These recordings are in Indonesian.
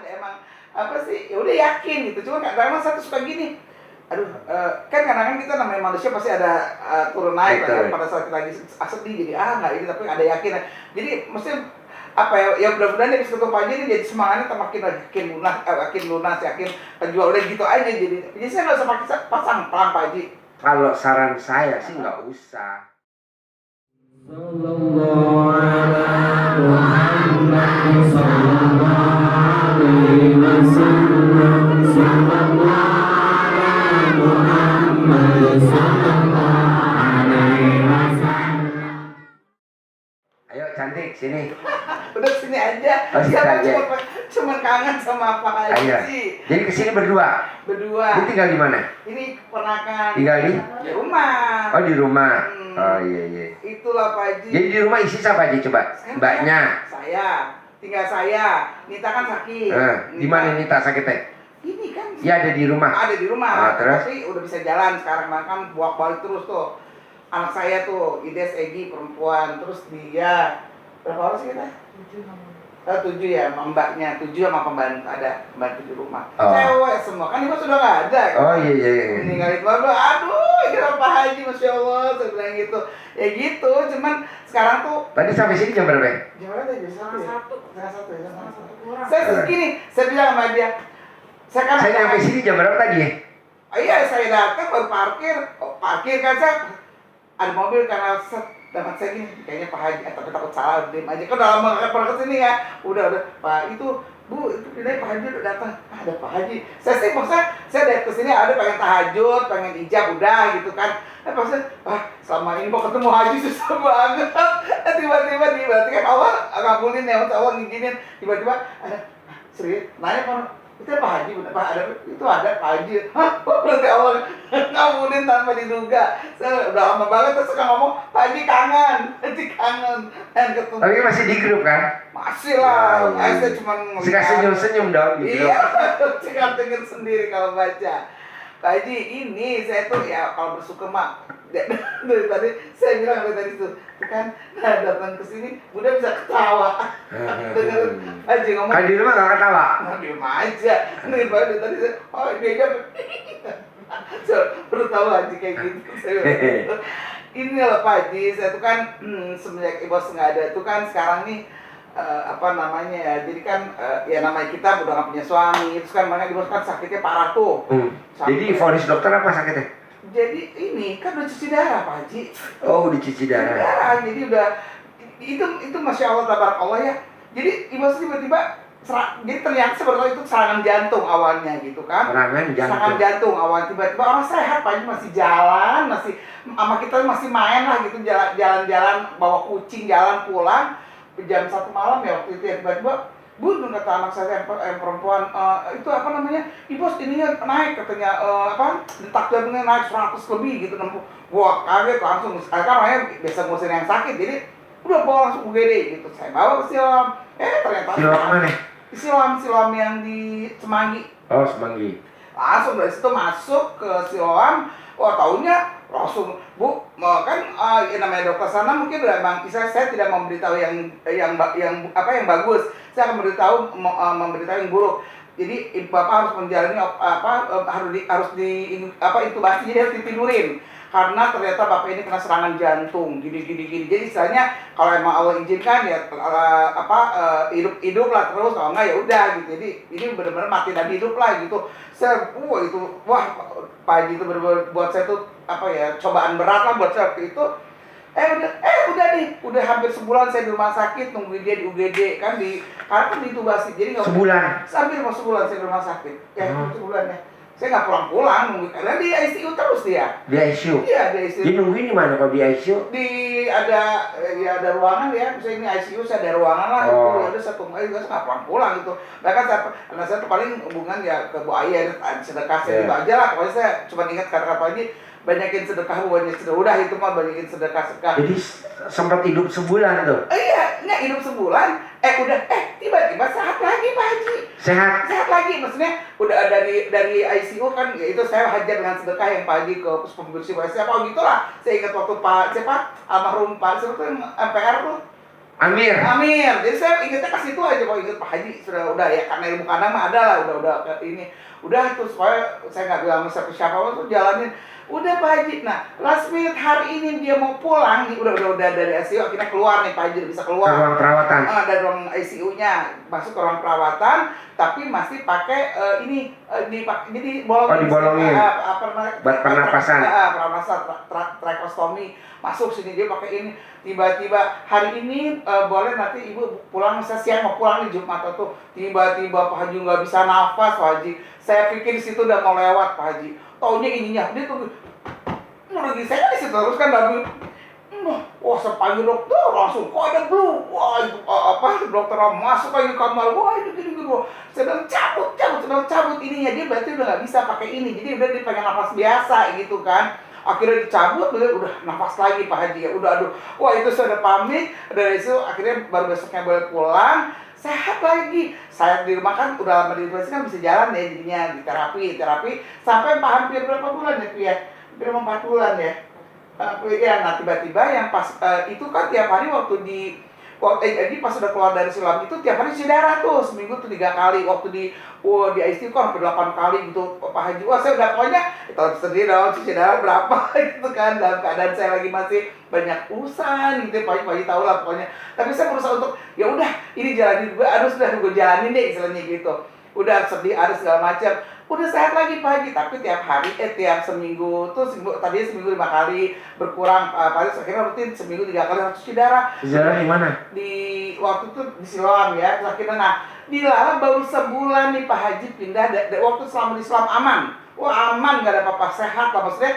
ada emang apa sih, ya udah yakin gitu. Cuma kadang-kadang saya tuh suka gini, aduh, kan kadang-kadang kita namanya manusia pasti ada turun naik lah ya, pada saat kita lagi sedih jadi nggak ini, tapi ada yakin. Jadi mesti apa ya mudah-mudahan dari ketemu Pak Haji ini jadi semangatnya makin lunas, yakin jual udah gitu aja. Jadi saya nggak usah pakai pasang pelang Pak Haji. Kalau saran saya sih nggak usah. Ayo cantik sini. Udah sini aja. Oh, Cuma kangen sama Pak Haji. Jadi kesini berdua. Berdua. Ini tinggal di mana? Ini ponakan. Tinggal di rumah. Oh di rumah. Oh iya. Itulah Pak Haji. Jadi di rumah isi siapa aja coba? Mbaknya. Saya. Tinggal saya. Nita kan sakit. Di mana Nita sakitnya? Ini kan. Iya ada di rumah. Ada di rumah. Terus? Tapi udah bisa jalan sekarang, kan bolak-balik terus tuh. Anak saya tuh, Ides Egi perempuan, terus dia berapa orang sih kita? 7 ya, sama mbaknya, 7 sama pembantu, ada pembantu di rumah. Cewek semua, kan ibu sudah nggak ada. Oh iya. Meninggalin keluarga, aduh, kira Pak Haji, Masya Allah, saya bilang gitu. Ya gitu, cuman sekarang tuh. Tadi sampai sini jam berapa? Jam berapa tadi? Setengah satu. Saya segini, saya bilang sama dia. Saya sampai sini jam berapa tadi ya? Iya, saya datang baru parkir kan saya. Ada mobil karena dapat saya gini, kayaknya Pak Haji, tapi takut salah, diam aja. Kan udah lama gak pernah kesini ya. Udah, Pak itu, Bu, itu pindahin Pak Haji udah datang. Ada Pak Haji. Saya dari kesini ada pengen tahajud, pengen ijab, udah gitu kan. Maksudnya, selama ini mau ketemu Haji susah banget. Tiba-tiba berarti kan Allah ngabulin ya, Allah ngizinin. Tiba-tiba ada, serius, nanya kan, itu Pak Haji, itu ada Pak Haji. Berarti Allah ngabulin tanpa diduga. Saya udah lama banget terus suka ngomong, Pak Haji kangen. Tapi masih di grup kan? Masih lah, saya cuma suka senyum-senyum dong gitu. Iya, suka denger sendiri kalau baca. Pak Haji, ini saya tuh ya kalau bersyukur mak. Dari tadi saya bilang dari tadi tuh kan datang ke sini udah bisa ketawa. Dengar Haji ngomong. Kan di rumah nggak ketawa? Diam aja. Dari tadi saya, dia aja. Baru tahu Haji kayak gitu. Ini loh Pak Haji, saya tuh kan semenjak Bos nggak ada tuh kan sekarang nih apa namanya ya, jadi kan ya namanya kita udah nggak punya suami, terus kan makanya Bos kan sakitnya parah tuh. Jadi vonis dokter apa sakitnya? Jadi ini kan udah cuci darah Pak Haji. Oh udah cuci darah. Jadi udah itu Masya Allah tabarakallah ya. Jadi Ibu tiba-tiba jadi ternyata sebetulnya itu serangan jantung awalnya gitu kan. Serangan jantung awal tiba-tiba orang sehat Pak Haji, masih jalan, masih sama kita masih main lah gitu, jalan-jalan bawa kucing jalan pulang jam 1 malam ya waktu itu ya, tiba-tiba Bun, kata anak saya yang perempuan, itu apa namanya, Ibu ininya naik katanya, detak jantungnya naik 100 lebih gitu. Wah kaget langsung, sekarang biasa ngurusin yang sakit, jadi udah bawa langsung UGD gitu. Saya bawa ke Siloam, ternyata Siloam mana? Siloam yang di Semanggi. Oh Semanggi. Langsung dari situ masuk ke Siloam, wah taunya langsung Bu, kan namanya dokter sana mungkin udah emang saya tidak memberitahu yang bagus, saya akan memberitahu yang buruk. Jadi Bapak harus menjalani harus intubasi, jadi harus ditidurin karena ternyata Bapak ini kena serangan jantung gini. Jadi istilahnya kalau emang Allah izinkan ya hidup lah terus, kalau enggak ya udah gitu. Jadi ini benar-benar mati dan hidup lah gitu. Saya Pak Haji itu benar-benar buat saya tuh cobaan berat lah buat saya waktu itu. Udah hampir sebulan saya di rumah sakit nungguin dia di UGD kan karena kan diintubasi, jadi nggak sebulan. Hampir mau sebulan saya di rumah sakit. Sebulan ya. Saya nggak pulang nunggu karena di ICU terus dia. Di ICU? Iya di ICU. Dia nungguin di mana kalau di ICU? Ada ruangan ya, misalnya ini ICU saya ada ruangan lah, itu ada satu saya nggak pulang gitu. Bahkan karena saya tuh paling hubungan ya ke Bu Ayah, sedekah saya gitu aja lah. Pokoknya saya cuma ingat kata-kata ini, banyakin sedekah, udah itu mah banyakin sedekah. Jadi sempat hidup sebulan tuh? Iya, nggak hidup sebulan. Tiba-tiba sehat lagi Pak Haji. Sehat lagi, maksudnya udah dari ICU kan, ya itu saya hajar dengan sedekah yang Pak Haji ke pembersih siapa gitulah. Saya ingat waktu almarhum Pak siapa tuh MPR tuh. Amir. Amir. Jadi saya ingetnya ke situ aja, kalau inget Pak Haji sudah udah ya, karena ilmu kadang mah ada lah, udah ini. Udah itu supaya saya nggak bilang sama siapa tuh jalanin. Udah Pak Haji. Nah, last minute hari ini dia mau pulang nih, udah dari ICU akhirnya keluar nih Pak Haji, bisa Ke keluar. ruang perawatan. Dari ruang ICU-nya masuk ke ruang perawatan, tapi masih pakai jadi bolongin. Dibolongin. Buat pernapasan. Pernapasan, tracheostomy masuk sini, dia pakai ini. Tiba-tiba hari ini boleh nanti ibu pulang, misalnya siang mau pulang nih Jumat atau tiba-tiba Pak Haji nggak bisa nafas Pak Haji. Saya pikir di situ udah mau lewat Pak Haji. Taunya ininya dia tuh lagi saya kan di situ terus kan Nabi. Wah, saya panggil dokter langsung kok ada dulu. Wah, itu dokter masuk lagi kamar. Wah, itu gini. Sedang cabut ininya, dia berarti udah nggak bisa pakai ini. Jadi udah dipegang nafas biasa gitu kan. Akhirnya dicabut, udah nafas lagi Pak Haji ya. Udah wah itu sudah pamit. Dari itu akhirnya baru besoknya boleh pulang. Sehat lagi. Saya di rumah kan udah lama di rumah kan bisa jalan ya, jadinya di terapi sampai hampir berapa bulan ya Pi ya? Hampir 4 bulan ya. Nah tiba-tiba yang pas itu kan tiap hari jadi pas udah keluar dari silam itu tiap hari cuci darah tuh, seminggu tuh 3 kali. Waktu di ICU kan sampai 8 kali gitu Pak Haji. Wah saya udah pokoknya tahu sendiri dong cuci darah berapa gitu kan, dalam keadaan saya lagi masih banyak urusan gitu. Pak Haji tahu lah pokoknya. Tapi saya berusaha untuk ya udah ini jalanin gue, sudah gue jalanin deh istilahnya gitu. Udah sedih ada segala macam. Udah sehat lagi Pak Haji, tapi tiap hari tiap seminggu tuh tadinya seminggu 5 kali berkurang paling akhirnya rutin seminggu 3 kali harus cuci darah. Darah di mana? Di waktu itu di Siloam ya. Terus akhirnya di Lala baru sebulan nih Pak Haji pindah waktu selama di Siloam aman. Wah aman, nggak ada apa-apa, sehat lah maksudnya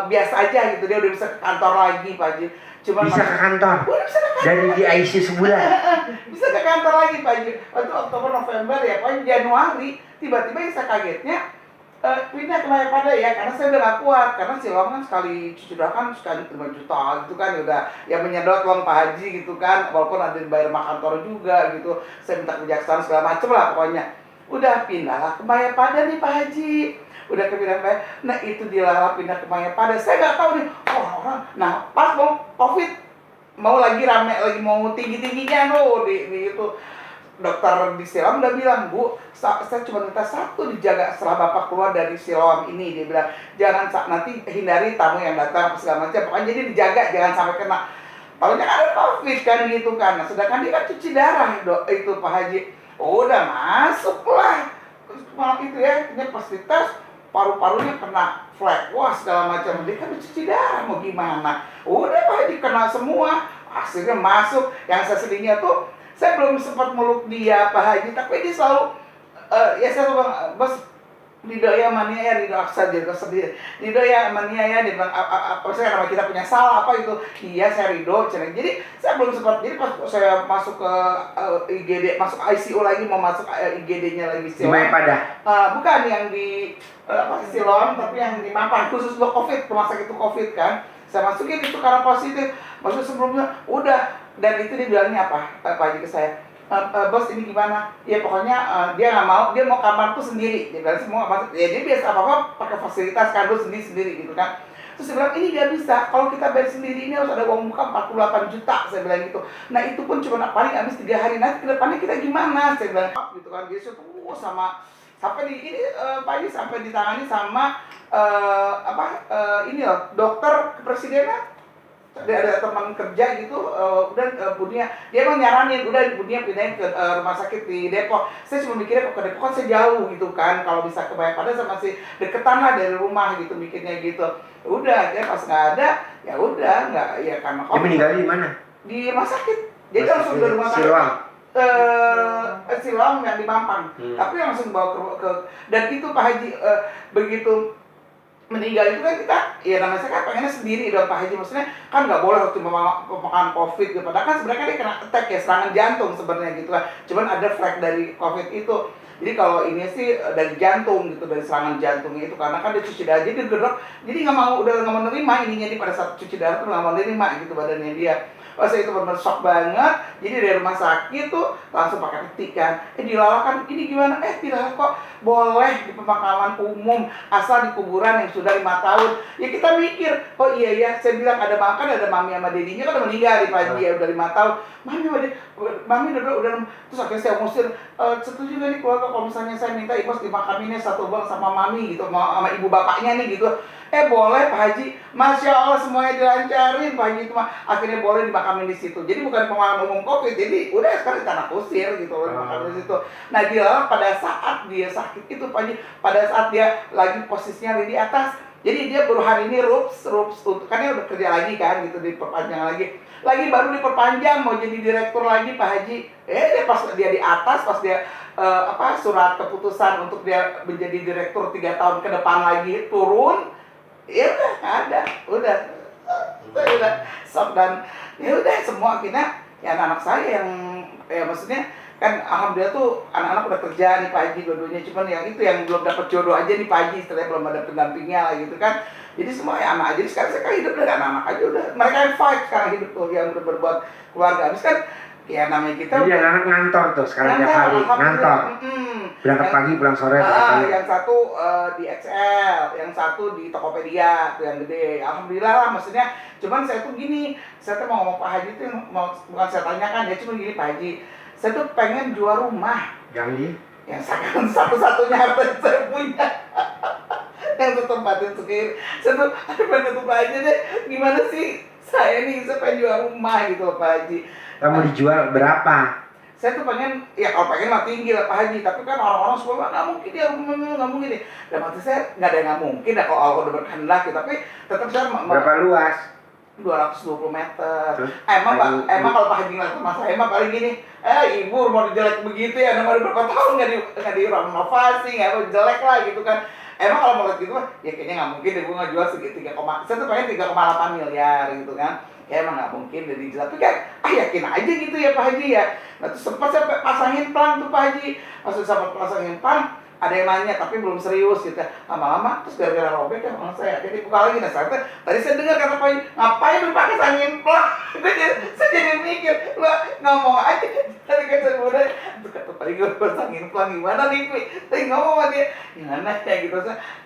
biasa aja gitu, dia udah bisa ke kantor lagi Pak Haji. Bisa ke kantor. Udah bisa ke kantor. Dari di ICU sebulan. Bisa ke kantor lagi Pak Haji. Waktu Oktober November ya, pokoknya Januari tiba-tiba yang saya kagetnya pindah ke Mayapada ya, karena saya udah gak kuat, karena Siloam kan sekali cuci darah kan sekali 5 juta gitu kan, udah ya menyedot uang Pak Haji gitu kan, walaupun ada dibayar sama kantor juga gitu. Saya minta kebijaksanaan segala macem lah pokoknya. Udah pindahlah ke Mayapada nih Pak Haji. Udah ke Mayapada. Nah itu dilala pindah ke Mayapada. Saya nggak tahu nih orang-orang. Nah pas mau COVID mau lagi rame, lagi mau tinggi-tingginya di itu. Dokter di Siloam udah bilang, Bu, saya cuma minta satu dijaga setelah Bapak keluar dari Siloam ini. Dia bilang, jangan nanti hindari tamu yang datang segala macam. Pokoknya jadi dijaga, jangan sampai kena. Tahunya kan ada COVID kan gitu kan. Nah, sedangkan dia kan cuci darah itu Pak Haji. Udah masuk lah. Malam itu ya, ini pas dites paru-parunya kena flek. Wah segala macam. Dia kan cuci darah mau gimana. Udah Pak Haji kena semua. Akhirnya masuk. Yang saya sedihnya tuh, saya belum sempat meluk dia Pak Haji, tapi dia selalu ya saya bilang, Bos, Rido ya mania ya, Rido Aksa jadi sedih. Rido ya mania ya, dia bilang apa sih nama kita punya salah apa itu? Iya saya Rido, jadi saya belum sempat. Jadi pas saya masuk ke IGD, masuk ICU lagi, mau masuk IGD-nya lagi Siloam. Di Mayapada? Bukan yang di Siloam, tapi yang di Mampang khusus untuk COVID, rumah sakit itu COVID kan. Saya masukin itu karena positif. Maksud sebelumnya udah. Dan itu dia bilangnya apa Pak Haji ke saya, Bos ini gimana? Ya pokoknya dia nggak mau, dia mau kamar tuh sendiri. Dia bilang semua masuk, ya dia biasa apa pakai fasilitas kado sendiri gitu kan. Terus saya bilang ini nggak bisa, kalau kita bayar sendiri ini harus ada uang muka 48 juta, saya bilang gitu. Nah itu pun cuma paling habis 3 hari, nanti ke depannya kita gimana? Saya bilang gitu kan, dia tuh sama sampai di ini Pak Haji sampai ditangani sama ini loh dokter kepresidenan. Ada teman kerja gitu, udah Bunia, dia emang nyaranin, udah Bunia pindahin ke rumah sakit di Depok. Saya cuma mikirnya kok ke Depok kan saya jauh gitu kan, kalau bisa ke Mayapada saya masih deketan lah dari rumah gitu, mikirnya gitu. Udah, ya pas nggak ada, ya udah nggak, ya karena Dia meninggal di mana? di rumah sakit. Jadi langsung dari rumah sakit. Siloam. Siloam yang di Mampang, tapi langsung bawa ke dan itu Pak Haji begitu meninggal itu kan kita, ya namanya saya kan pengennya sendiri dong Pak Haji, maksudnya kan nggak boleh waktu memakan COVID gitu. Padahal kan sebenarnya kan dia kena attack ya, serangan jantung sebenarnya gitu kan. Cuman ada flek dari COVID itu. Jadi kalau ini sih dari jantung gitu, dari serangan jantungnya itu karena kan dia cuci darah, jadi gedrok, jadi nggak mau, udah nggak mau nerima ininya di pada saat cuci darah tuh nggak mau nerima gitu badannya dia. Pas itu benar shock banget. Jadi dari rumah sakit tuh langsung pakai peti kan. Dilalakan ini gimana? Dilala kok boleh di pemakaman umum asal di kuburan yang sudah 5 tahun. Ya kita mikir, oh iya ya, saya bilang ada makan, ada mami sama dedinya kan udah meninggal di pagi ya udah 5 tahun. Mami udah terus akhirnya saya ngusir, setuju gak nih keluarga kalau misalnya saya minta Ibos dimakaminnya satu bang sama mami gitu, sama ibu bapaknya nih gitu. Boleh Pak Haji, Masya Allah semuanya dilancarin Pak Haji itu mah akhirnya boleh dimakamin di situ. Jadi bukan pemakaman umum COVID, jadi udah sekarang tanah kusir gitu loh dimakamin di situ. Nah dia pada saat dia sakit itu Pak Haji, pada saat dia lagi posisinya di atas, jadi dia baru hari ini rups kan dia udah kerja lagi kan gitu, diperpanjang lagi baru diperpanjang mau jadi direktur lagi Pak Haji. Pas dia di atas, pas dia surat keputusan untuk dia menjadi direktur 3 tahun ke depan lagi turun. Ya udah nggak ada, udah sok dan ya udah semua akhirnya ya anak saya yang maksudnya kan alhamdulillah tuh anak-anak udah kerja nih Pak Haji dua-duanya, cuman yang itu yang belum dapat jodoh aja nih Pak Haji, setelahnya belum ada pendampingnya lah gitu kan. Jadi semua ya anak aja sekarang saya hidup dari anak-anak aja udah, mereka yang fight sekarang hidup tuh yang udah berbuat keluarga. Habis kan ya namanya kita jadi anak ngantor tuh sekarang tiap hari ngantor. Berangkat pagi pulang sore. Yang satu di XL, yang satu di Tokopedia tuh yang gede. Alhamdulillah lah, maksudnya cuman saya tuh gini, saya tuh mau ngomong Pak Haji tuh bukan saya tanyakan ya, cuma gini Pak Haji, saya tuh pengen jual rumah. Yang sekarang satu-satunya harta yang saya punya. Yang tuh tempatin sekir. Saya tuh pengen tutup aja deh. Gimana sih saya nih, saya pengen jual rumah gitu Pak Haji. Kamu dijual berapa? Saya tuh pengen, ya kalau pengen mah tinggi lah Pak Haji, tapi kan orang-orang semua nggak mungkin ya, nggak mungkin ya. Dan maksud saya nggak ada yang nggak mungkin ya kalau Allah udah berkehendak, tapi tetap saya berapa luas? 220 meter. Emang kalau Pak Haji ngeliat rumah saya emang paling gini, ibu mau jelek begitu ya, namanya berapa tahun nggak direnovasi, nggak jelek lah gitu kan. Emang kalau mau lihat gitu mah, ya kayaknya nggak mungkin deh gue nggak jual segitu 3, saya tuh pengen 3,8 miliar gitu kan. Ya emang nggak mungkin dari jelas, tapi kan yakin aja gitu ya Pak Haji ya. Nah terus sempat saya pasangin plang tuh Pak Haji, maksud saya pasangin plang, ada yang nanya tapi belum serius gitu. Lama-lama terus gara-gara robek kan orang saya, jadi buka lagi. Nah tadi saya dengar kata Pak Haji, ngapain lu pakai pasangin plang? Saya jadi mikir, lu ngomong aja. Tadi kan saya udah, kata Pak Haji gue pasangin plang gimana nih? Tadi ngomong sama dia, gimana ya gitu,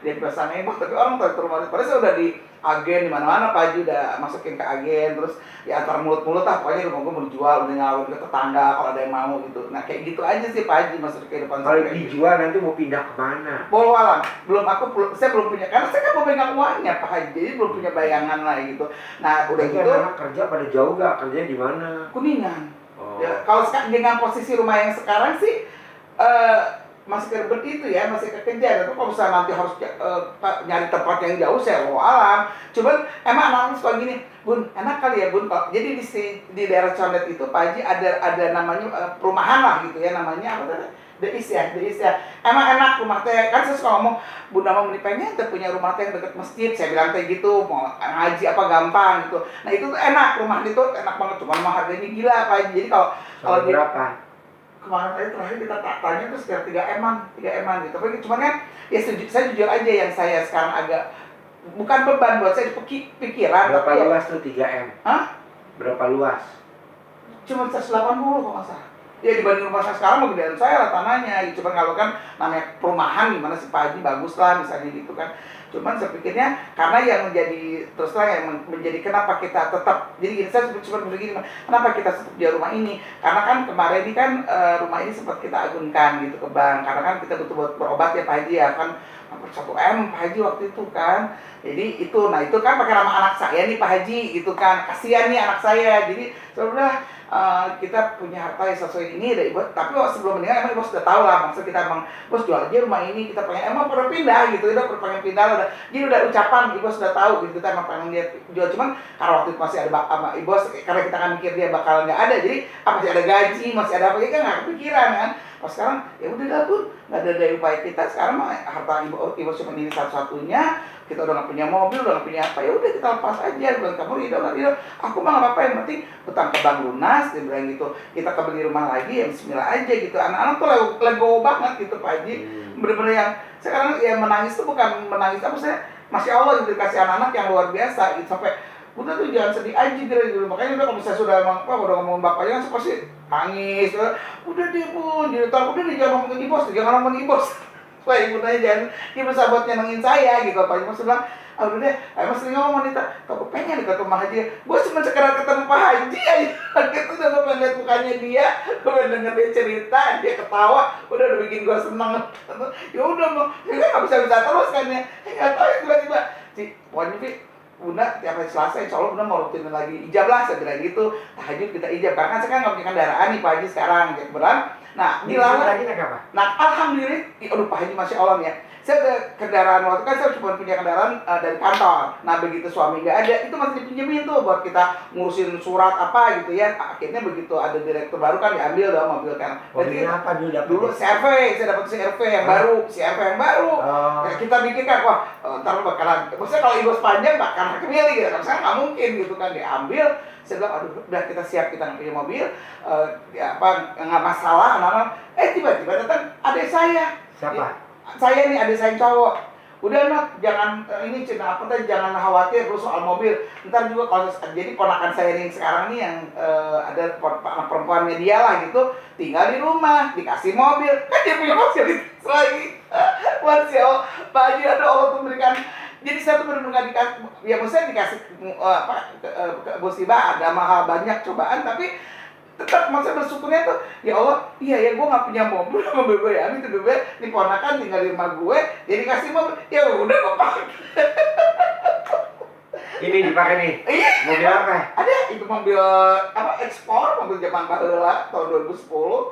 dia pasangin plang, tapi orang tahu rumah. Padahal saya udah di agen di mana-mana Pak Haji udah masukin ke agen, terus ya antar mulut-mulut lah pokoknya rumah gue mau dijual, udah ngawin ke tetangga kalau ada yang mau gitu. Nah kayak gitu aja sih Pak Haji maksud kehidupan saya. Kalau dijual gitu. Nanti mau pindah kemana? Polwalan, saya belum punya, karena saya kan mau pegang uangnya Pak Haji, jadi belum punya bayangan lah gitu. Nah udah jadi gitu anak kerja pada jauh gak? Kerjanya di mana? Kuningan. Ya, Oh. kalau dengan posisi rumah yang sekarang sih masih kerja itu ya, masih kerja. Tapi kalau misalnya nanti harus nyari tempat yang jauh, saya mau alam. Cuman emang anak-anak suka gini, Bun, enak kali ya Bun. Jadi di daerah Condet itu Pak Haji ada namanya perumahan lah gitu ya, namanya apa tadi? Deis ya. Emang enak rumah teh. Kan saya suka ngomong, Bunda mau pengen teh punya rumah teh yang dekat masjid. Saya bilang kayak gitu, mau ngaji apa gampang gitu. Nah itu tuh enak, rumah itu enak banget. Cuman mah harganya gila Pak Haji. Jadi kalau berapa? Kemarin terakhir kita tanya tuh sekitar 3 M-an gitu. Tapi cuman kan ya saya jujur aja, yang saya sekarang agak bukan beban buat saya pikiran. Berapa tapi luas tuh 3 M? Hah? Berapa luas? Cuma 180 kalau nggak salah. Ya dibanding rumah saya sekarang mau gedean saya lah tanahnya. Cuman kalau kan namanya perumahan gimana sih Pak Haji, bagus lah misalnya gitu kan. Cuman saya pikirnya karena yang menjadi terus terang yang menjadi kenapa kita tetap, jadi gini, saya cuma begini, kenapa kita tetap jual rumah ini? Karena kan kemarin ini kan rumah ini sempat kita agunkan gitu ke bank, karena kan kita butuh buat berobat ya Pak Haji ya kan, hampir 1 M Pak Haji waktu itu kan. Jadi itu, nah itu kan pakai nama anak saya nih Pak Haji gitu kan, kasihan nih anak saya. Jadi sebenarnya kita punya harta yang sesuai ini dari Bos, tapi sebelum meninggal emang Bos sudah tahu lah, maksud kita emang Bos jual aja rumah ini, kita pengen emang pada pindah gitu, udah pengen pindah udah, jadi udah ucapan Ibu sudah tahu gitu, kita emang pengen dia jual. Cuman karena waktu itu masih ada sama Ibu, karena kita kan mikir dia bakal nggak ada, jadi masih ada gaji, masih ada apa ya kan, nggak kepikiran kan. Pas sekarang ya udah dah Bun, nggak ada daya upaya kita sekarang mah harta Ibu cuma ini satu-satunya, kita udah nggak punya mobil, udah nggak punya apa, ya udah kita lepas aja. Bilang kamu ridho nggak ridho, aku mah nggak apa-apa, yang penting utang ke bank lunas, dia bilang gitu, kita kebeli rumah lagi ya bismillah aja gitu. Anak-anak tuh legowo banget gitu Pak Haji, bener-bener yang sekarang ya menangis tuh bukan menangis apa, saya Masya Allah gitu, dikasih anak-anak yang luar biasa gitu, sampai Bunda tuh jangan sedih aja gitu. Makanya udah kalau misalnya sudah emang udah ngomongin bapaknya kan pasti nangis. Udah deh Bun, jadi udah deh jangan ngomongin di bos, jangan ngomongin di bos. Wah ibu nanya jangan, dia berusaha buat nyenengin saya gitu. Pak Mas bilang, udah deh, Mas sering ngomong wanita, aku pengen ke rumah Haji. Gue cuma sekedar ketemu Pak Haji aja. Gitu udah gue pengen lihat mukanya dia, gue pengen denger dia cerita, dia ketawa, udah bikin gue seneng. Ya udah mau, ya nggak bisa terus kan ya. Nggak tahu ya tiba-tiba, pokoknya sih Bunda tiap hari Selasa insya Allah Bunda mau rutinin lagi ijab lah, saya bilang gitu. Tahajud kita ijab, karena kan saya kan nggak punya kendaraan nih Pak Haji sekarang, kayak kebetulan. Nah, dilarang lagi naik apa? Nah, alhamdulillah, aduh Pak Haji Masya Allah ya. Saya ada kendaraan, waktu kan saya cuma punya kendaraan dari kantor. Nah, begitu suami nggak ada, itu masih dipinjemin tuh buat kita ngurusin surat apa gitu ya. Akhirnya begitu ada direktur baru kan diambil dong mobil kan. Mobilnya apa dulu dapat? Dulu CRV, saya dapat CRV yang baru, CRV yang baru. Ya, kita pikirkan, wah ntar bakalan, maksudnya kalau ibus panjang bakalan kemilih gitu kan. Saya nggak mungkin gitu kan diambil. Saya bilang, aduh udah kita siap, kita nggak punya mobil, ya apa nggak masalah, tiba-tiba datang adik saya. Siapa? Saya nih adik saya cowok. Udah nak, jangan ini Cina apa tadi, jangan khawatir lu soal mobil. Ntar juga kalau jadi ponakan saya nih sekarang nih yang ada anak perempuannya dia lah gitu, tinggal di rumah, dikasih mobil, kan dia punya fasilitas lagi. Masya Allah, Pak Haji ada Allah tuh berikan. Jadi saya tuh benar-benar dikasih, ya maksudnya dikasih musibah, ada mahal banyak cobaan, tapi tetap maksudnya bersyukurnya tuh, ya Allah, iya ya gue nggak punya mobil, mobil gue ya, itu bebe, ini ponakan tinggal di rumah gue, jadi kasih mobil, ya udah gue pakai. Ini dipakai nih. Iya. Mobil apa? Ada itu mobil apa ekspor, mobil zaman baheula tahun 2010.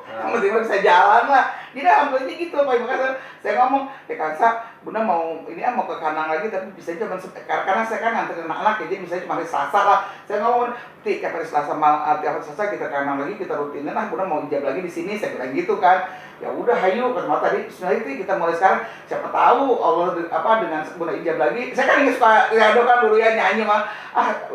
Yang penting bisa jalan lah. Jadi alhamdulillah gitu Pak. Makanya saya ngomong, ya Kansa, Bunda mau ini mau ke Kanang lagi tapi bisa cuma karena saya kan nganterin anak-anak jadi misalnya cuma hari Selasa lah. Saya ngomong, tiap hari Selasa tiap hari Selasa kita Kanang lagi, kita rutinin lah. Bunda mau ijab lagi di sini, saya bilang gitu kan. Ya udah hayu ketemu tadi sebenarnya itu kita mulai sekarang siapa tahu Allah dengan Bunda ijab lagi. Saya kan ingin suka ya kan dulu ya nyanyi mah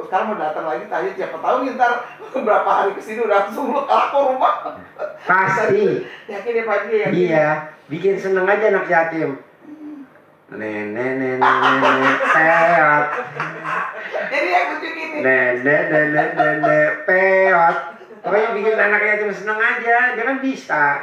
sekarang mau datang lagi tadi siapa tahu ntar beberapa hari kesini udah langsung laku rumah. Pasti. Yakin ya Pak Haji ya. Iya, bikin seneng aja anak yatim. Nenek peot. Jadi yang lucu gini. Nenek peot. Pokoknya bikin anak yatim seneng aja, jangan bisa.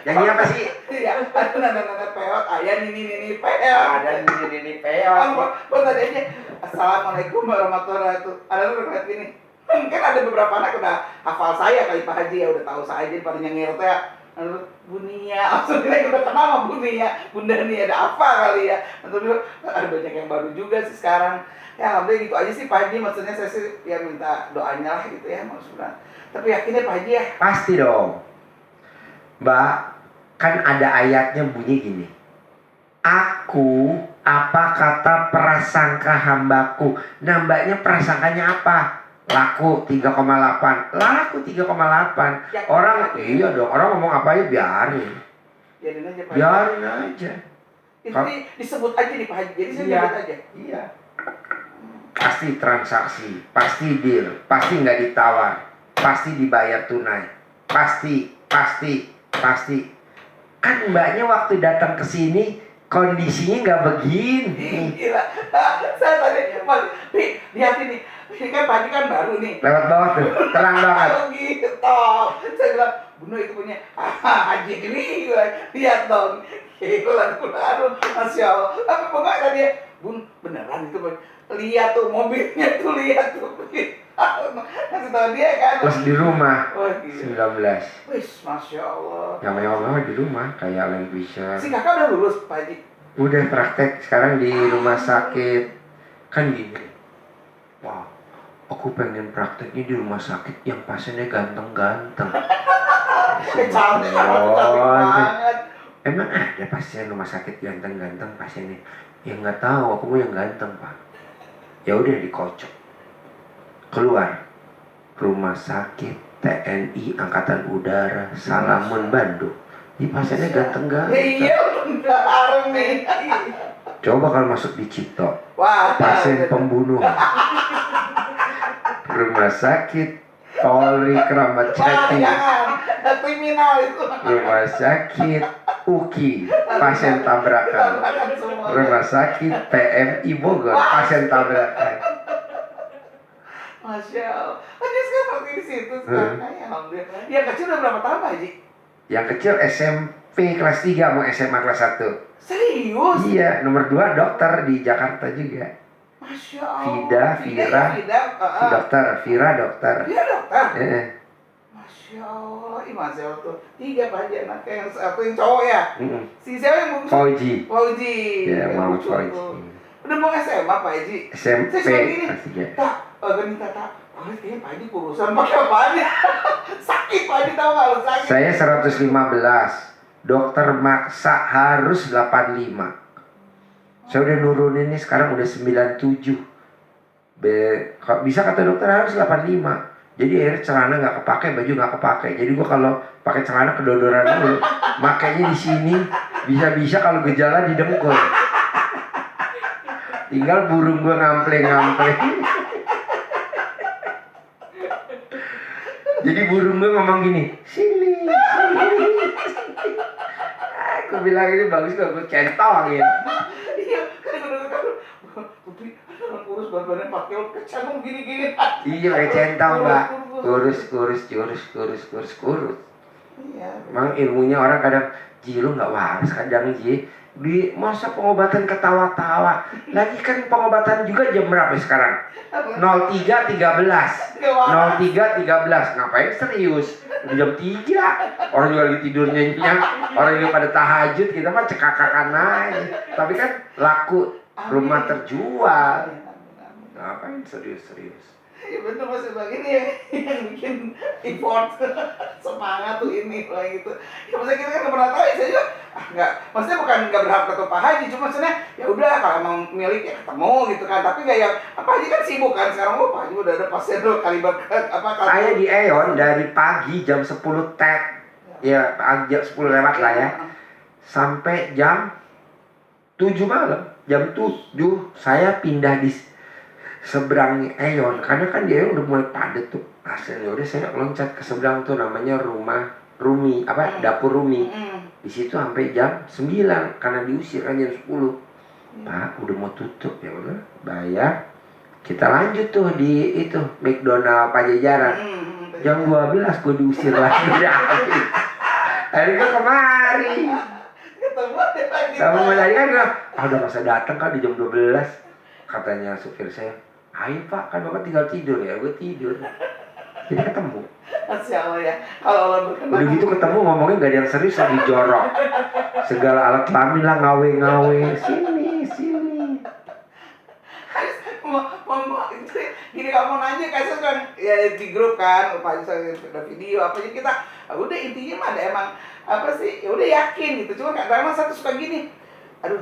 Yang ini apa sih? Iya, ada nenek peot, ayah nini peot. Ada nini peot. Buat tadi aja. Assalamualaikum warahmatullahi wabarakatuh. Ada lu berkat gini. Kan ada beberapa anak udah hafal saya kali Pak Haji ya, udah tahu saya jadi pada nyengir teh. Lalu Bunia, maksudnya udah kenal sama Bunia, Bunda nih ada apa kali ya? Tentu ada banyak yang baru juga sih sekarang. Ya alhamdulillah gitu aja sih Pak Haji, maksudnya saya sih ya minta doanya lah gitu ya maksudnya. Tapi yakinnya Pak Haji ya. Pasti dong, Mbak. Kan ada ayatnya bunyi gini. Aku apa kata prasangka hambaku. Nah mbaknya prasangkanya apa? Laku 3,8. Laku 3,8. Ya, Orang ya, iya dong. Orang ngomong apa aja biarin. Biarin aja Pak Haji. Biarin aja. Itu disebut aja nih Pak Haji. Jadi saya Iya. sebut aja. Iya. Pasti transaksi, pasti deal, pasti nggak ditawar, pasti dibayar tunai, pasti. Kan mbaknya waktu datang ke sini kondisinya nggak begini. Gila. Saya tadi Mas, lihat ini. Ini kan Pak Haji kan baru nih. Lewat bawah tuh, terang banget. Oh gitu. Saya bilang, Bunda itu punya Haji ini. Lihat dong. Gila, aduh, Masya Allah. Tapi pokoknya tadi ya, Bun, beneran itu Bun. Lihat tuh mobilnya tuh, lihat tuh. Kasih tahu dia kan. Terus di rumah Oh, gila. 19. Wih, Masya Allah. Yang mewah di rumah kayak Land Cruiser. Si kakak udah lulus Pak Haji. Udah praktek sekarang di rumah sakit. Kan gini. Wow, aku pengen prakteknya di rumah sakit yang pasiennya ganteng-ganteng. Cantik banget. Emang ada pasien rumah sakit ganteng-ganteng pasiennya? Ya nggak tahu, aku mau yang ganteng Pak. Ya udah dikocok. Keluar rumah sakit TNI Angkatan Udara Salamun Bandung. Ini pasiennya ganteng-ganteng. Iya, udah army. Coba kalau masuk di Cipto, Wah, pasien pembunuh. Rumah sakit Polri Kramat Jati. jangan. Kriminal itu. Rumah sakit UKI, pasien tabrakan. Rumah sakit PMI Bogor, pasien tabrakan. Masya Allah. Oh, dia sekarang praktik di situ sekarang. Ya, alhamdulillah. Yang kecil udah berapa tahun Pak Haji? Yang kecil SMP kelas 3 mau SMA kelas 1. Serius? Iya, nomor 2 dokter di Jakarta juga. Masya Allah. Vida, Vira, dokter, Vira dokter. Dia dokter? Eh, Masya Allah. Ih, Masya Allah tuh. 3 Pak Haji anaknya. Yang satu yang cowok ya? Si siapa yang bungsu? Fauji. Fauji. Ya, Muhammad lucu Fauji. tuh. Udah mau SMA Pak Haji? SMP Saya suka gini. kelas 3. Tak, ganita tak. Oh, kayaknya Pak Haji kurusan pakai apaan ya? Sakit Pak Haji, tau gak lu sakit? Saya 115. Dokter maksa harus 85. Saya udah nurunin nih sekarang udah 97. Kalau bisa kata dokter harus 85. Jadi akhirnya celana nggak kepake, baju nggak kepake. Jadi gua kalau pakai celana kedodoran dulu. Makanya di sini bisa-bisa kalau gejala di dengkul. Tinggal burung gua ngampleng-ngampleng. Jadi burung gua ngomong gini, sini. Aku bilang ini bagus gak, gue centongin. Iya, kan Putri, orang kurus badannya pakai kecanggung gini-gini. Iya pakai centong mbak, kurus. Iya. Emang ilmunya orang kadang, Ji lu nggak waras kadang Ji. Di masa pengobatan ketawa-tawa, lagi kan pengobatan juga jam berapa sekarang? 03.13 ngapain serius? Udah jam 3 orang juga lagi tidur nyenyak, orang juga pada tahajud, kita mah cekakakan aja. Tapi kan laku, rumah terjual. Ngapain serius-serius? Iya bener Mas Bang, ini yang bikin effort semangat tuh ini lah gitu. Ya maksudnya kita kan nggak pernah tahu ya, saya juga nggak, maksudnya bukan nggak berharap ketemu Pak Haji, cuma maksudnya ya udah kalau emang milik ya ketemu gitu kan. Tapi nggak yang Pak Haji kan sibuk kan sekarang, Pak Haji udah ada pasien tuh kaliber apa kalau saya di Eon dari pagi jam 10 tek ya jam 10 lewat lah ya sampai jam 7 malam. Jam 7 saya pindah di seberang Eon, karena kan dia udah mulai padat tuh aslinya. Udah saya loncat ke seberang tuh, namanya rumah Rumi, dapur Rumi. Di situ sampai jam 9 karena diusir kan jam 10. Pak udah mau tutup, ya udah bayar, kita lanjut tuh di itu McDonald Pajajaran. Jam 12 gue diusir lagi. Akhirnya kemari kamu tadi kan udah masa datang kan di jam 12. Katanya supir saya, ayo Pak, kan Bapak tinggal tidur ya. Gue tidur. Jadi ketemu. Masya Allah ya. Kalau Allah berkenan. Udah gitu ketemu ngomongnya gak ada yang serius, lagi jorok. Segala alat kelamin lah, ngawe-ngawe. Sini. Mau itu gini, kamu nanya kayak kan ya di grup kan, Pak Haji ada video apa aja kita. Udah intinya mah ada emang apa sih? Ya udah yakin gitu. Cuma kadang-kadang satu suka gini. Aduh,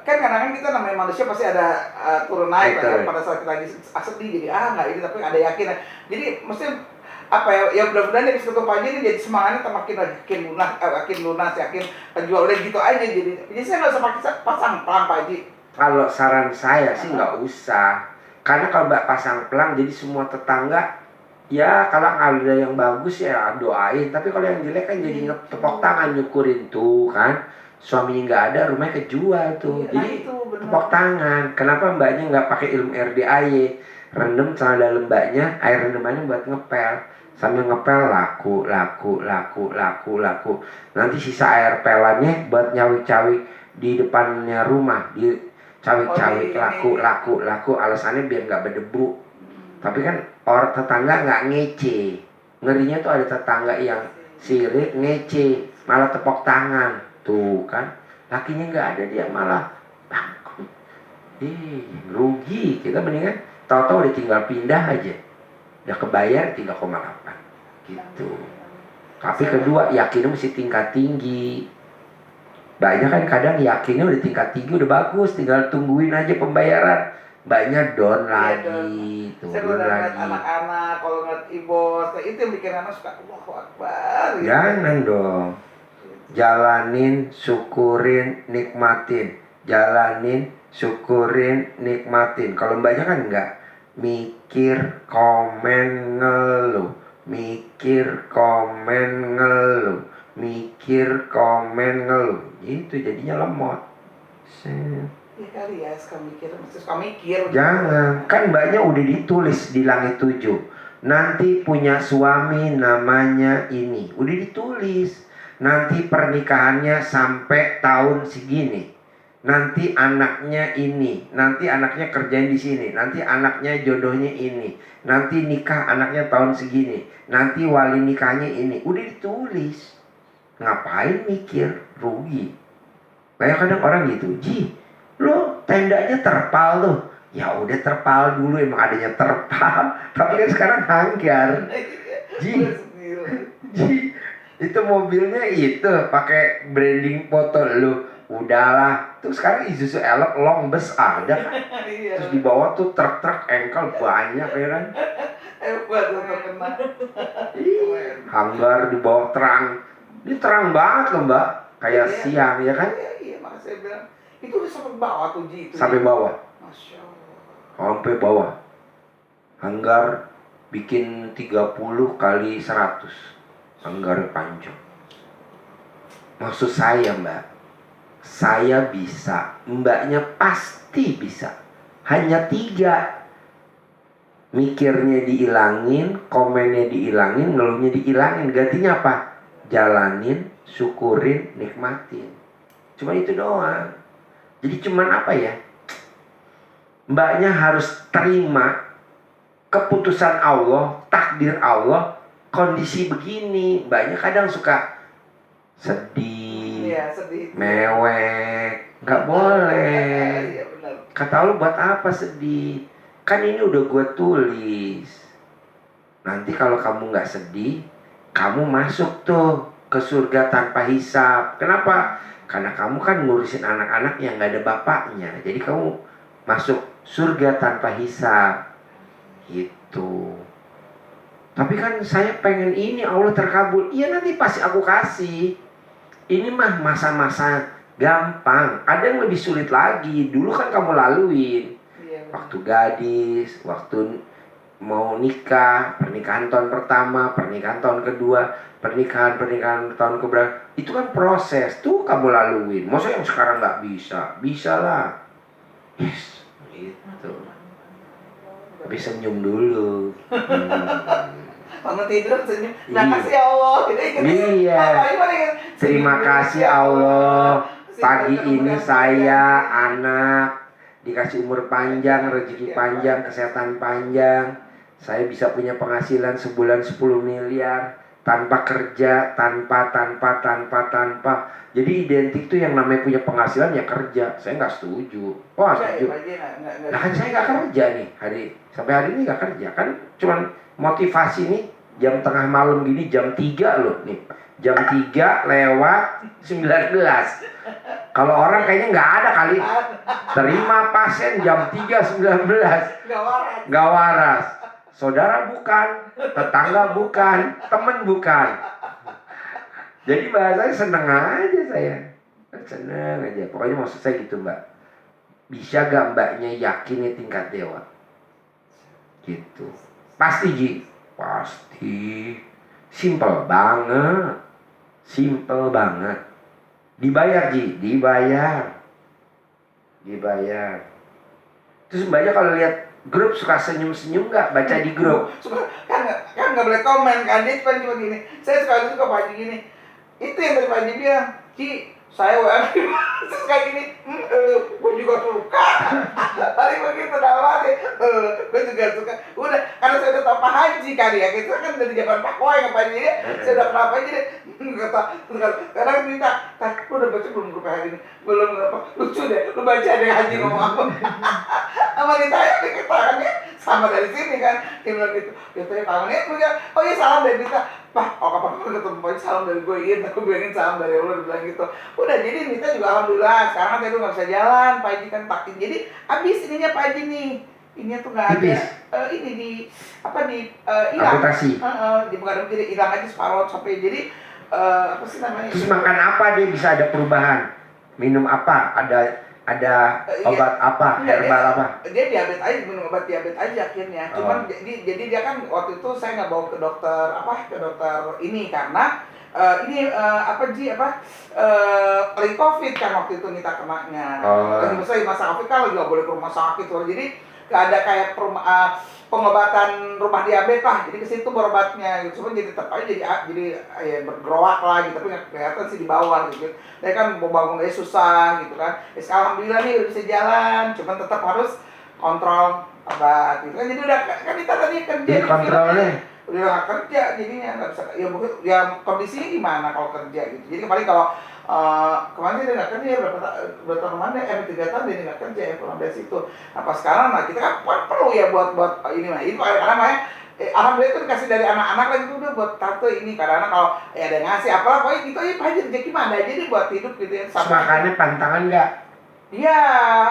kan kadang-kadang kita namanya manusia pasti ada turun naik lah, pada saat kita lagi sedih jadi nggak ini, tapi ada yakin. Jadi maksudnya apa ya mudah-mudahan dari satu pagi ini jadi semangatnya makin lunas, yakin penjual udah gitu aja. Jadi saya nggak usah pakai pasang pelang Pak Haji. Kalau saran saya sih nggak usah, karena kalau Mbak pasang pelang jadi semua tetangga ya kalau ada yang bagus ya doain, tapi kalau yang jelek kan jadi tepok tangan nyukurin tuh kan. Suaminya nggak ada, rumahnya kejual tuh. Iya, jadi tepok tangan. Kenapa mbaknya nggak pakai ilmu RDAY, rendam celana dalam mbaknya, air rendamannya buat ngepel, sambil ngepel laku. Nanti sisa air pelannya buat nyawik-cawik di depannya rumah, di cawik-cawik laku. Alasannya biar nggak berdebu. Tapi kan orang tetangga nggak ngece. Ngerinya tuh ada tetangga yang sirik ngece, malah tepok tangan. Tuh kan, lakinya nggak ada, dia malah bangkrut. Rugi. Kita mendingan tahu-tahu udah tinggal pindah aja, udah kebayar 3,8 gitu. Tapi kedua, yakinnya mesti tingkat tinggi. Banyak kan kadang yakinnya udah tingkat tinggi, udah bagus, tinggal tungguin aja pembayaran. Banyak down lagi, turun lagi. Anak-anak kalau ngeliat ibos, itu yang bikin anak suka Allahu Akbar. Jangan dong. Jalanin, syukurin, nikmatin. Jalanin, syukurin, nikmatin. Kalau mbaknya kan enggak. Mikir, komen, ngeluh. Mikir, komen, ngeluh. Mikir, komen, ngeluh. Itu jadinya lemot. Ya kali ya, suka mikir. Jangan, kan mbaknya udah ditulis di langit 7. Nanti punya suami namanya ini, udah ditulis. Nanti pernikahannya sampai tahun segini. Nanti anaknya ini, nanti anaknya kerjain di sini, nanti anaknya jodohnya ini, nanti nikah anaknya tahun segini, nanti wali nikahnya ini, udah ditulis. Ngapain mikir, rugi. Kayak kadang orang gitu, Ji, lo tendanya terpal tuh. Ya udah terpal dulu, emang adanya terpal. Tapi kan sekarang hanggar. Ji, itu mobilnya itu pakai branding foto lo. Udahlah, tuh sekarang Isuzu Elok long bus ada kan. Terus di bawah tuh truk-truk engkel banyak ya kan. Buat kena. Hanggar di bawah terang. Ini terang banget loh mbak, kayak siang ya kan. Iya, makanya saya bilang itu udah sampai bawah tuh Ji itu. Sampai bawah. Masya Allah. Sampai bawah. Hanggar bikin 30 kali 100. Hanggar panjang. Maksud saya mbak, saya bisa, mbaknya pasti bisa. Hanya 3. Mikirnya dihilangin, komennya dihilangin, ngeluhnya dihilangin. Gantinya apa? Jalanin, syukurin, nikmatin. Cuma itu doang. Jadi cuman apa ya? Mbaknya harus terima keputusan Allah, takdir Allah, kondisi begini. Mbaknya kadang suka sedih, Iya, sedih. mewek. Gak boleh. Iya, benar. Kata lu buat apa sedih? Kan ini udah gue tulis. Nanti kalau kamu gak sedih, kamu masuk tuh ke surga tanpa hisap. Kenapa? Karena kamu kan ngurusin anak-anak yang gak ada bapaknya. Jadi kamu masuk surga tanpa hisap. Gitu. Tapi kan saya pengen ini Allah terkabul. Iya nanti pasti aku kasih. Ini mah masa-masa gampang. Ada yang lebih sulit lagi. Dulu kan kamu laluin. Waktu gadis, waktu mau nikah, pernikahan tahun pertama, pernikahan tahun kedua, pernikahan tahun keberapa, itu kan proses tuh kamu laluin. Maksudnya yang sekarang nggak bisa, bisa lah. Yes, gitu. Tapi senyum dulu. Mama tidur senyum. Makasih ya Allah. Iya. Terima kasih Allah. Pagi ini saya anak dikasih umur panjang, rezeki panjang, kesehatan panjang. Saya bisa punya penghasilan sebulan 10 miliar tanpa kerja, tanpa. Jadi identik tuh yang namanya punya penghasilan ya kerja. Saya nggak setuju. Wah setuju. Nah kan saya nggak kerja nih sampai hari ini nggak kerja kan, cuman motivasi nih jam tengah malam gini jam 3 loh nih. Jam 3 lewat 19. Kalau orang kayaknya nggak ada kali. Terima pasien jam 3.19. Nggak waras. Saudara bukan, tetangga bukan, temen bukan. Jadi bahasanya seneng aja saya. Seneng aja. Pokoknya maksud saya gitu mbak. Bisa gak mbaknya yakini tingkat dewa? Gitu. Pasti Ji. Pasti. Simple banget. Simple banget. Dibayar Ji. Dibayar. Terus mbaknya kalau lihat grup suka senyum-senyum nggak baca di grup? Suka kan nggak boleh komen kan, dia cuma gini. Saya suka Pak Haji gini. Itu yang dari Pak Haji bilang, Ci, saya WA terus kayak gini. Gue juga suka. Paling begitu dapat gue juga suka. Udah karena saya udah tahu Pak Haji kali ya. Kita kan dari zaman Pak Koy yang Pak Haji ya. Saya udah kenapa aja deh. Kata kadang minta, lu udah baca belum grup hari ini? Belum apa? Lucu deh, lu baca deh Haji ngomong apa? Sama ditanya deh tangannya sama dari sini kan. Dia bilang gitu. Dia tanya tangannya, oh iya salam dari Nita. Pak, kapan ketemu Pak salam dari gue, iya aku bilangin salam dari Allah, dia bilang gitu. Udah jadi Nita juga alhamdulillah sekarang kan dia tuh nggak bisa jalan, Pak Haji kan pakin. Jadi habis ininya Pak Haji nih. Ini tuh nggak ada. Ini di hilang. Amputasi. Bukan jadi hilang aja separuh sampai jadi apa sih namanya? Terus makan apa dia bisa ada perubahan? Minum apa? Ada obat apa? Herbal apa? Dia diabetes aja, minum obat diabetes aja akhirnya. Cuman jadi dia kan waktu itu saya nggak bawa ke dokter ini karena apa Ji, lagi COVID kan waktu itu Nita kenanya. Oh. Lagi masa COVID kan lagi nggak boleh ke rumah sakit tuh. Jadi nggak ada kayak pengobatan rumah diabetes lah. Jadi ke situ berobatnya gitu. Cuma jadi tetap aja jadi ya bergeroak lah gitu, tapi nggak kelihatan sih di bawah gitu. Dia kan mau bangun aja susah gitu kan. Alhamdulillah nih udah bisa jalan, cuman tetap harus kontrol obat gitu kan. Jadi udah kan Nita tadi kerja Jadi kontrolnya udah gak kerja, jadinya nggak bisa, ya mungkin ya kondisinya gimana kalau kerja gitu. Jadi kemarin kalau kemarin dia nggak kerja, berapa tahun kemarin 3 tahun dia nggak kerja ya pulang dari situ. Apa sekarang nah kita kan perlu ya buat ini mah itu karena makanya alhamdulillah itu dikasih dari anak-anak lagi udah buat tante ini, karena kalau ya ada ngasih apalah pokoknya gitu aja aja rezeki mah ada aja deh buat hidup gitu ya. makannya pantangan nggak? Iya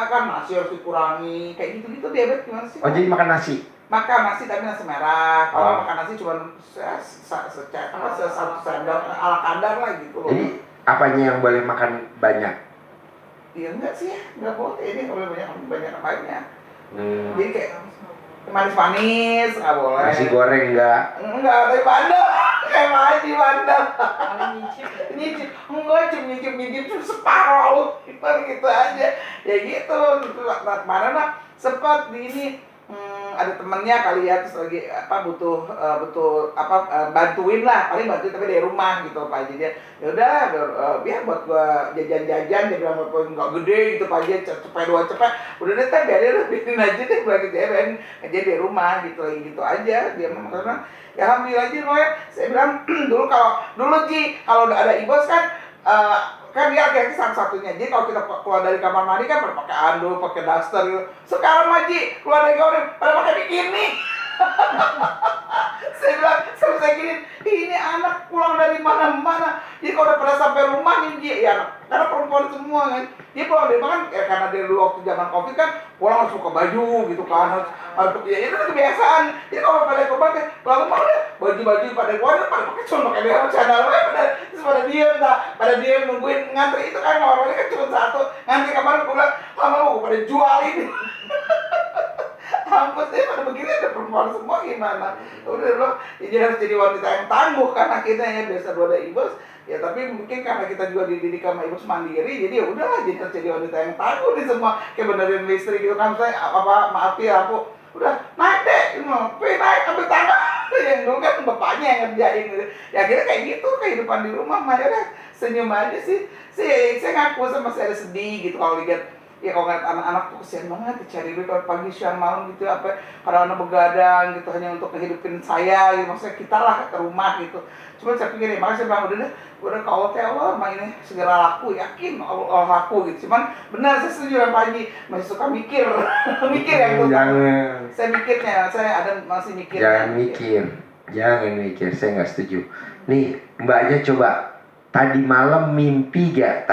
kan nasi harus dikurangi kayak gitu-gitu, diabetes gimana sih? Oh jadi makan nasi? Makan nasi tapi nasi merah. Kalau makan nasi cuma satu sendok ala kadar lah gitu loh. Jadi apanya yang boleh makan banyak? Iya enggak sih, enggak boleh ini kalau banyak banyak. Jadi kayak manis-manis nggak boleh. Nasi goreng enggak? Enggak, tapi bandel. Kayak Haji bandel. Nyicip. Enggak, nyicip separuh gitu aja. Ya gitu. Mana sempat di ini ada temennya kali ya, terus lagi butuh bantuin lah, paling bantuin tapi dari rumah gitu Pak Haji. Dia ya udah biar buat gua jajan-jajan, dia bilang nggak gede gitu Pak Haji, cepet udah deh teh biarin aja deh gua gitu ya, aja di rumah gitu lagi gitu aja dia mah. Karena ya alhamdulillah aja loh ya, saya bilang dulu Ji kalau udah ada ibos kan kan dia laki-laki satu-satunya. Jadi kalau kita keluar dari kamar mandi kan pakai anduk, pakai daster gitu. Sekarang Maji keluar dari kamar pada pakai bikini. Saya bilang, saya gini, ini anak pulang dari mana-mana. Jadi kalau udah pada sampai rumah nih dia, ya karena perempuan semua kan. Dia pulang dari mana kan, karena dia dulu waktu zaman COVID kan pulang harus buka baju gitu kan. Ya itu kebiasaan. Jadi kalau pada keluar kan, pulang rumah udah baju-baju pada keluar pada pakai pakai baju sandal pada diem nungguin ngantri itu kan kamar kan cuma satu, ngantri kamar pulang lama-lama pada jual ini. Hampus deh pada begini ada perempuan semua gimana? Udah loh, jadi harus jadi wanita yang tangguh kan akhirnya ya, biasa dua ada ibus. Ya tapi mungkin karena kita juga dididik sama ibus mandiri, jadi ya udahlah jadi harus jadi wanita yang tangguh nih semua. Kayak benerin listrik gitu kan, saya maaf ya aku udah naik deh, naik ambil tangga. Yang dulu kan bapaknya yang ngerjain gitu. Ya akhirnya kayak gitu kehidupan di rumah, makanya senyum aja sih. Saya ngaku sama saya sedih gitu kalau lihat. Ya kalau ngeliat anak-anak tuh kesian banget dicari duit pagi siang malam gitu, karena anak begadang gitu hanya untuk ngehidupin saya gitu, maksudnya kita lah ke rumah gitu. Cuma saya pikir ya, makanya saya bilang udah kalau Allah mah ini segera laku, yakin Allah laku gitu. Cuman benar saya setuju dengan Pak Haji, masih suka mikir mikir ya gitu. Jangan. Saya mikirnya, saya masih mikir. Jangan mikir, saya nggak setuju. Nih mbaknya coba, tadi malam mimpi gak?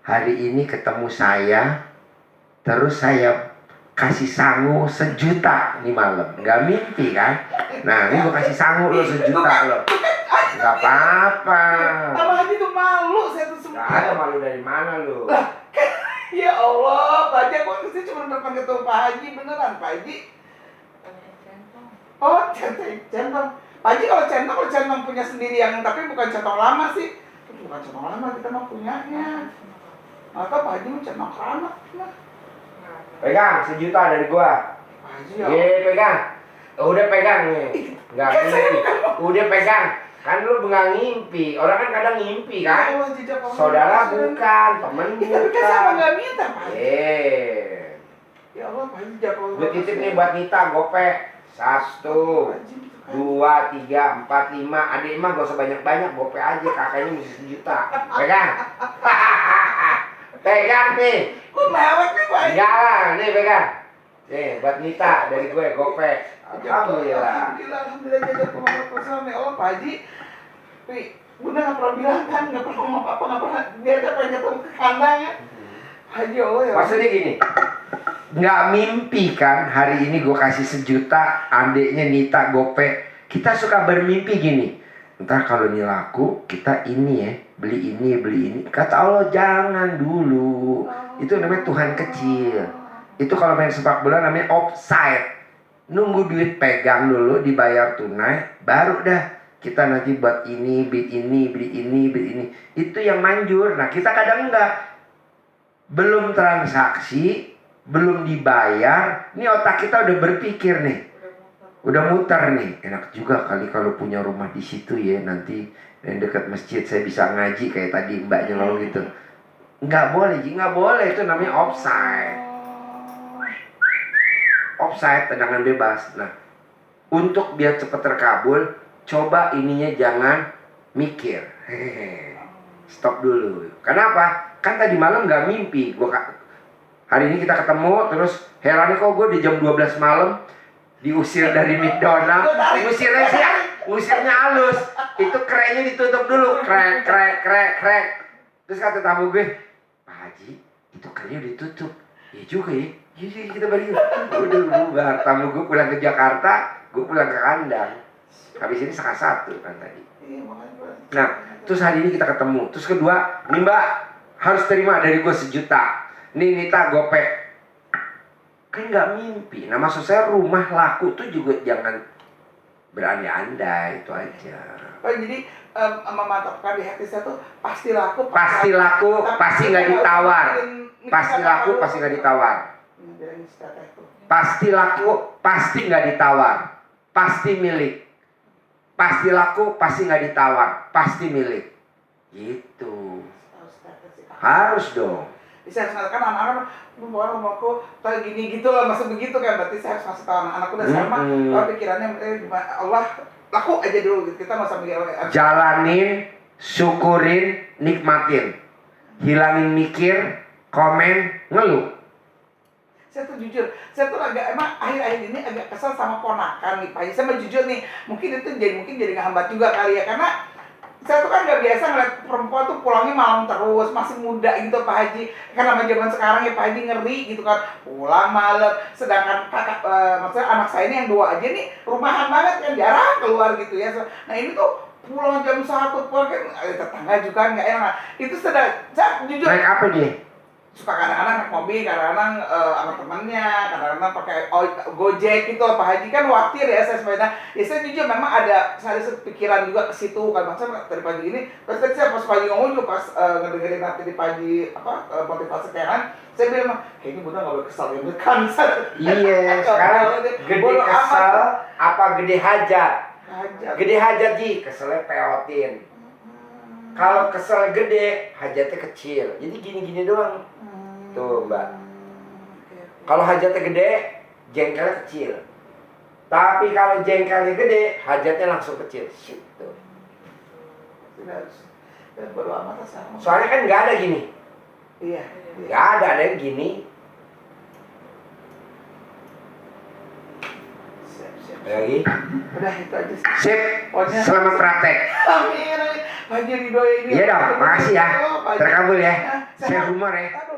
Hari ini ketemu saya, terus saya kasih sangu 1 juta nih malam. Nggak mimpi kan? Nah ini gue kasih sangu lo 1 juta lo. Nggak apa-apa. Abang Haji tuh malu, saya tuh semua. Nggak ada malu dari mana lo? Ya Allah, Pak Haji, aku sih cuma depan ketemu Pak Haji, beneran Pak Haji. Oh, centong. Pak Haji kalau centong punya sendiri yang, tapi bukan centong lama sih. Bukan centong lama, kita mau punyanya. Atau Pak Haji mau centong anak. Pegang 1 juta dari gua. Pak Haji ya. Pegang. Udah pegang nih. Nggak mimpi. Udah pegang. Kan lu nggak ngimpi. Orang kan kadang ngimpi kan. Saudara bukan, temen bukan. Tapi kan saya nggak minta Pak Haji. Ya Allah Pak Haji jago. Gue titip nih buat Nita, gopek. 1, 2, 3, 4, 5. Adik mah gak usah banyak-banyak, gopek aja, kakaknya mesti 1 juta. Pegang. Pegang nih. Gue mewek nih Pak Haji. Enggak lah, nih pegang. Nih buat Nita dari gue, gopek. Alhamdulillah. Alhamdulillah jajan pembangunan personal nih Allah Pak Haji. Tapi Bunda nggak pernah bilang kan, nggak pernah ngomong apa, nggak pernah dia pengen jatuh ke kandang ya. Haji Allah ya. Maksudnya gini, nggak mimpi kan hari ini gue kasih 1 juta, adiknya Nita gopek. Kita suka bermimpi gini. Ntar kalau ini laku, kita ini ya, beli ini. Kata Allah jangan dulu. Itu namanya Tuhan kecil. Itu kalau main sepak bola namanya offside. Nunggu duit pegang dulu, dibayar tunai, baru dah kita nanti buat ini, beli ini. Itu yang manjur. Nah kita kadang enggak. Belum transaksi, belum dibayar. Ini otak kita udah berpikir nih. Udah muter nih. Enak juga kali kalau punya rumah di situ ya. Nanti yang dekat masjid saya bisa ngaji kayak tadi mbaknya ngomong gitu. Nggak boleh, Ji. Nggak boleh. Itu namanya offside. Offside, tendangan bebas. Nah, untuk biar cepat terkabul, coba ininya jangan mikir. Hehehe. Stop dulu. Kenapa? Kan tadi malam nggak mimpi. Hari ini kita ketemu, terus herannya kok gue di jam 12 malam diusir dari McDonald. Usirnya halus. Itu kerennya ditutup dulu. Krek. Terus kata tamu gue, Pak Haji, itu kerennya ditutup. Iya juga ya. Iya kita balik. Udah bubar. Tamu gue pulang ke Jakarta, gue pulang ke kandang. Habis ini 1:30 kan tadi. Nah, terus hari ini kita ketemu. Terus kedua, nih Mbak harus terima dari gue 1 juta. Nih Nita gopek. Kan nggak mimpi. Nah maksud saya rumah laku tuh juga jangan berandai-andai, itu aja. Oh jadi memantapkan di hati saya tuh pasti laku. Pasti nggak ditawar. Pasti laku, pasti nggak ditawar. Pasti laku, pasti nggak ditawar. Pasti milik. Pasti laku, pasti nggak ditawar. Pasti milik. Gitu. Harus dong. Saya harus mengatakan anak-anak, rumahku kayak gini gitu loh, masih begitu kan. Berarti saya harus ngasih tahu anak-anakku udah sama. Kalau pikirannya Allah laku aja dulu gitu. Kita nggak usah mikir. Jalanin, syukurin, nikmatin. Hilangin mikir, komen, ngeluh. Saya tuh jujur, saya tuh emang akhir-akhir ini agak kesel sama ponakan nih Pak Haji. Saya mau jujur nih, mungkin jadi ngehambat juga kali ya, karena saya tuh kan nggak biasa ngeliat perempuan tuh pulangnya malam terus, masih muda gitu Pak Haji. Karena zaman sekarang ya Pak Haji ngeri gitu kan, pulang malam. Sedangkan maksudnya anak saya ini yang 2 aja nih rumahan banget kan, jarang keluar gitu ya. Nah ini tuh pulang jam 1 pulang kan tetangga juga nggak enak. Itu saya jujur. Naik apa dia? Suka kadang-kadang naik mobil, kadang-kadang sama temennya, kadang-kadang pakai Gojek gitu Pak Haji. Kan khawatir ya saya sepeda. Ya saya jujur memang ada pikiran juga ke situ kan. Maksudnya dari pagi ini, pas tadi saya pas pagi ngomong juga pas ngedengerin nanti di pagi motivasi kan, saya bilang kayaknya Bunda nggak boleh kesal ya kan. Iya, sekarang gede kesal apa gede hajat? Gede hajat Ji, keselnya peotin. Kalau kesel gede, hajatnya kecil. Jadi gini-gini doang. Tuh Mbak. Kalau hajatnya gede, jengkelnya kecil. Tapi kalau jengkelnya gede, hajatnya langsung kecil. Gitu. Soalnya kan nggak ada gini. Iya. Nggak ada yang gini. Lagi. Udah itu aja sih. Sip. Selamat praktek. Amin. Pak Haji Ridho ini. Iya dong, makasih ya. Terkabul ya. Saya humor ya. Saya